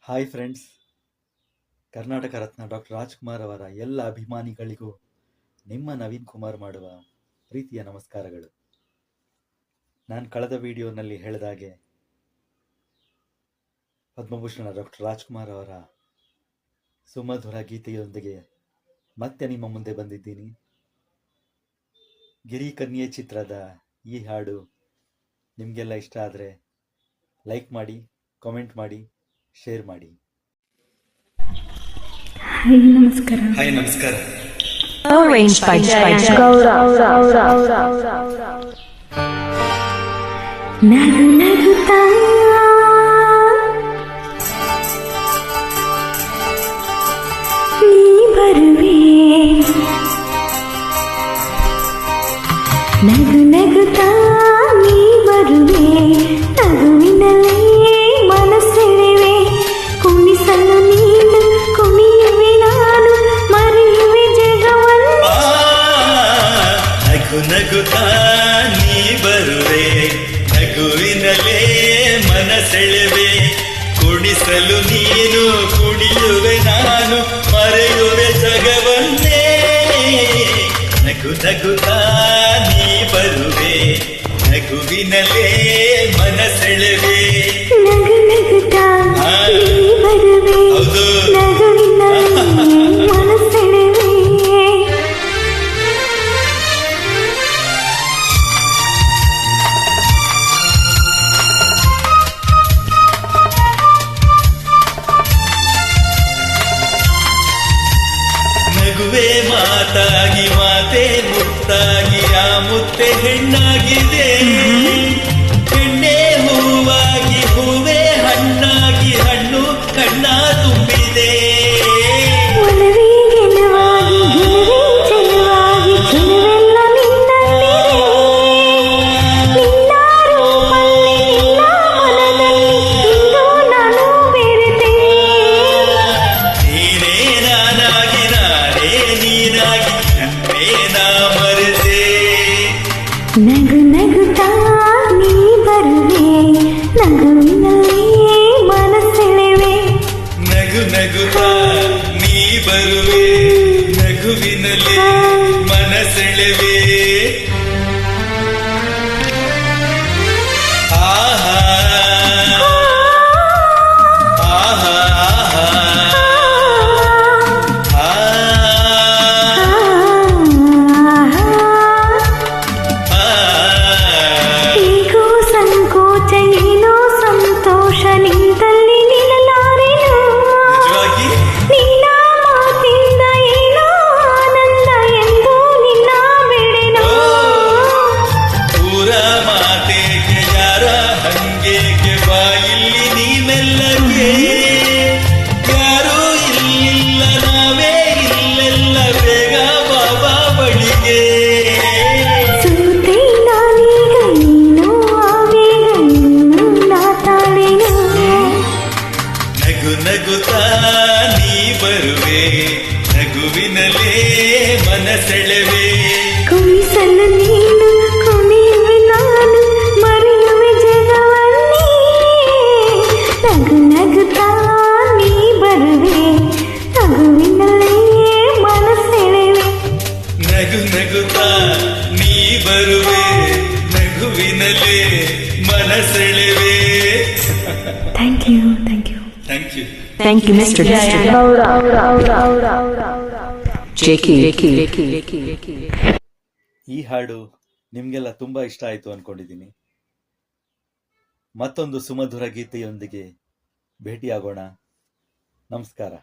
Hi friends, Karnataka Ratna doctor Rajkumar ಅವರ ಎಲ್ಲ ಅಭಿಮಾನಿಗಳಿಗೂ ನಿಮ್ಮ ನವೀನ್ ಕುಮಾರ್ ಮಾಡುವ ಪ್ರೀತಿಯ ನಮಸ್ಕಾರಗಳು. ನಾನು ಕಳೆದ ವಿಡಿಯೋನಲ್ಲಿ ಹೇಳಿದಾಗೆ ಪದ್ಮಭೂಷಣ ಡಾಕ್ಟರ್ ರಾಜ್ಕುಮಾರ್ ಅವರ ಸುಮಧುರ ಗೀತೆಯೊಂದಿಗೆ ಮತ್ತೆ ನಿಮ್ಮ ಮುಂದೆ ಬಂದಿದ್ದೀನಿ. ಗಿರಿ ಕನ್ಯೆ ಚಿತ್ರದ ಈ ಹಾಡು ನಿಮಗೆಲ್ಲ ಇಷ್ಟ ಆದರೆ ಲೈಕ್ ಮಾಡಿ, ಕಾಮೆಂಟ್ ಮಾಡಿ, ಶೇರ್ ಮಾಡಿ. ಹಾಯ್ ನಮಸ್ಕಾರ. Arranged by ನಗು ನಗುತ್ತಾ ನೀ ಬರುವೆ, ನಗು ನಗುತ್ತಾ ನೀ ಬರುವೆ, ನಗುವಿನಲ್ಲೇ ಮನಸ್ಸೆಳೆವೆ, ಕುಣಿಸಲು ನೀನು ಕುಣಿಯುವೆ, ನಾನು ಮರೆಯುವೆ ಜಗವನ್ನು. ನಗು ನಗುತ್ತಾ ನೀ ಬರುವೆ, ನಗುವಿನಲ್ಲೇ ಮನಸೆಳೆವೆ, ಕುಣಿಸಲು ನೀನು ಕುಣಿಯುವೆ, ನಾನು ಮರೆಯುವೆ ಜಗವನ್ನೇ. ನಗು ನಗುತ್ತಾ ನೀ ಬರುವೆ, ನಗುವಿನಲ್ಲೇ ಮನಸೆಳೆವೆ. ನಗು ನಗುತ್ತಾ ನೀ ಬರುವೆ, ಹೌದು. ನಗುವಿನಲ್ಲೇ ಮನಸ್ಸೆಳೆವೆ. ನಗುವೆ ಮಾತಾಗಿ, ಮಾತೆ ಮುತ್ತಾಗಿ, ಆ ಮುತ್ತೆ ಹೆಣ್ಣಾಗಿದೆ. ಹೆಣ್ಣೆ ಹೂವಾಗಿ, ಹೂವೇ ಹಣ್ಣಾಗಿ, ಹಣ್ಣು ಕಣ್ಣ ತುಂಬಿದೆ. ಒಲವೇ ಗೆಲುವಾಗಿ, ಗೆಲುವೇ ಚೆಲುವಾಗಿ, ಚೆಲುವೆಲ್ಲ ನಿನ್ನಲ್ಲಿದೆ. ನಿನ್ನ ರೂಪಲ್ಲಿ, ನಿನ್ನ ಮನದಲ್ಲಿ ಇಂದು ನಾನು ಬೆರೆತೆ. ನೀನೇ ನಾನಾಗಿ, ನಾನೇ ನೀನಾಗಿ, ನನ್ನೇ ನಾ ಮರೆತೆ. ನಗು ನಗುತ್ತಾ ನೀ ಬರುವೆ, ನಗುವಿನಲ್ಲೇ ಮನಸ್ಸೆಳೆವೆ. ನಗು ನಗುತ್ತಾ ನೀ ಬರುವೆ, ನಗುವಿನಲ್ಲೇ ಮನಸೆಳೆವೆ. ಆಹಾ ಆಹಾ ಈಗೋ ಸಂಕೋಚ, ಏನೋ ಸಂತೋಷ, ನಿಂತಲ್ಲಿ ನಿಲ್ಲಲಾರೆನು. ನಿಜವಾಗಿ ನಿನ್ನ ಮಾತಿಂದ ಏನೋ ಆನಂದ, ಎಂದು ನಿನ್ನ ಬಿಡೆನು. ಪೂರ ಮಾತೆಗೆ ಯಾರ ಹಂಗೇಗೆ, ಬಾಯಿಲ್ಲಿ ನೀವೆಲ್ಲಗೆ. ಯಾರೂ ಇಲ್ಲಿಲ್ಲ, ನಾವೇ ಇಲ್ಲೆಲ್ಲ, ಬೇಗ ಬಾಬಾ ಬಳಿಗೆ. ಸೋತೆ ನಾನೀಗ, ನೀನು ಆವೇಗ, ಇನ್ನು ನಾ ತಾಳೆನು. ನಗು ನಗುತ್ತಾ ನೀ ಬರುವೆ, ನಗುವಿನಲ್ಲೇ ಮನಸೆಳೆವೆ. ಕುಣಿಸಲು ನೀನು ಕುಣಿಯುವೆ, ನಾನು ಮರೆಯುವೆ ಜಗವನ್ನೇ. ನಗು ನಗುತ್ತಾ ನೀ ಬರುವೆ, ನಗುವಿನಲ್ಲೇ ಮನಸ್ಸೆಳೆವೆ. ನಗು ನಗುತ್ತಾ ನೀ ಬರುವೆ, ನಗುವಿನಲ್ಲೇ ಮನಸೆಳೆವೆ. Thank you, thank you. Thank you. Thank you, Mr. Jakey. ಈ ಹಾಡು ನಿಮಗೆಲ್ಲ ತುಂಬ ಇಷ್ಟ ಆಯಿತು ಅಂದ್ಕೊಂಡಿದ್ದೀನಿ. ಮತ್ತೊಂದು ಸುಮಧುರ ಗೀತೆಯೊಂದಿಗೆ ಭೇಟಿಯಾಗೋಣ. ನಮಸ್ಕಾರ.